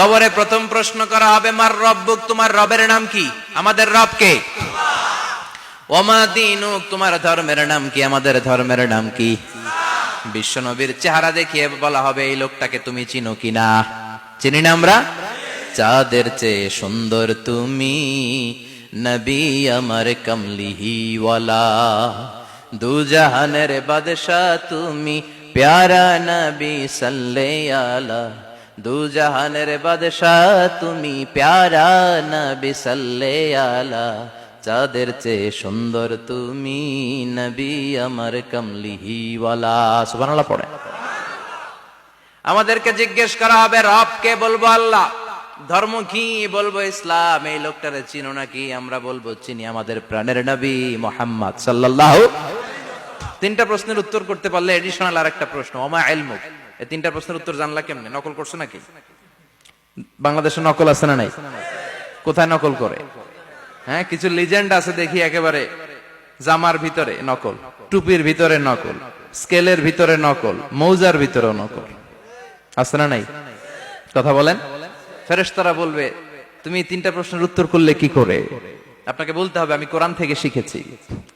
কবরে প্রথম প্রশ্ন করা হবে, মার রব্বুক, তোমার রবের নাম কি? আমাদের রব কে? ওমা দীনুক, তোমার ধর্মের নাম কি? আমাদের ধর্মের নাম কি? বিশ্বনবীর চেহারা দেখিয়ে বলা হবে, এই লোকটাকে তুমি চিনো কিনা? চিনি না আমরা? চাঁদের চেয়ে সুন্দর তুমি, নবী আমার কমলিহি ওয়ালা, দু জাহানের বাদশা তুমি, প্যারা নবী সাল্লাল্লাহু আলা, দু জাহানের বাদশা তুমি, প্যারা নবী সাল্লাল্লাহু আলা, চাঁদের চেয়ে সুন্দর তুমি, নবী আমার কমলিহি ওয়ালা। সুবহানাল্লাহ পড়ে। আমাদেরকে জিজ্ঞেস করা হবে, রব কে? বলবো আল্লাহ। ধর্ম কি? বলবো ইসলাম। এই লোকটারে চিনো নাকি? আমরা বলবো চিনি, আমাদের প্রাণের নবী মুহাম্মদ সাল্লাল্লাহু। তিনটা প্রশ্নের উত্তর করতে পারলে এডিশনাল আরেকটা প্রশ্ন, ওমা ইলমুক। এই তিনটা প্রশ্নের উত্তর জানলা কেমনে? নকল করছো নাকি? বাংলাদেশে নকল আছে না নাই? কোথায় নকল করে? হ্যাঁ, কিছু লিজেন্ড আছে দেখি, একেবারে জামার ভিতরে নকল, টুপির ভিতরে নকল, স্কেলের ভিতরে নকল, মৌজার ভিতরেও নকল। আছে না নাই? কথা বলেন। ফেরেশতারা বলবে, তুমি তিনটা প্রশ্নের উত্তর করলে কি করে? আপনাকে বলতে হবে, আমি কোরআন থেকে শিখেছি,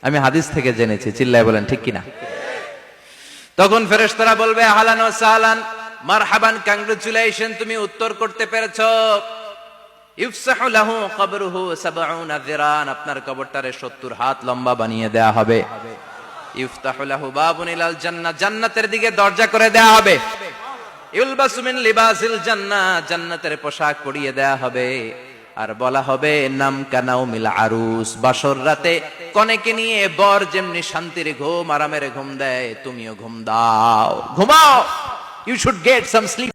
আমি হাদিস থেকে জেনেছি। চিল্লায় বলেন ঠিক কিনা? তখন ফেরেশতারা বলবে, আহলান ওয়া সাহলান, মারহাবান, কংগ্রাচুলেশন, তুমি উত্তর করতে পেরেছো। ইফসাহু লাহু কবরুহু ৭০ যিরান, আপনার কবরটারে ৭০ হাত লম্বা বানিয়ে দেয়া হবে। ইফতাহু লাহু বাবুন ইলাল জান্নাহ, জান্নাতের দিকে দরজা করে দেয়া হবে। ইউলবাসু মিন লিবাসিল জান্নাহ, জান্নাতের পোশাক পরিয়ে দেয়া হবে। আর বলা হবে, নাম কানাউমিল আরুস, বাসর রাতে কনেকে নিয়ে বর যেমনি শান্তির ঘুম, আরামের ঘুম দেয়, তুমিও ঘুম দাও, ঘুমাও। You should get some slip.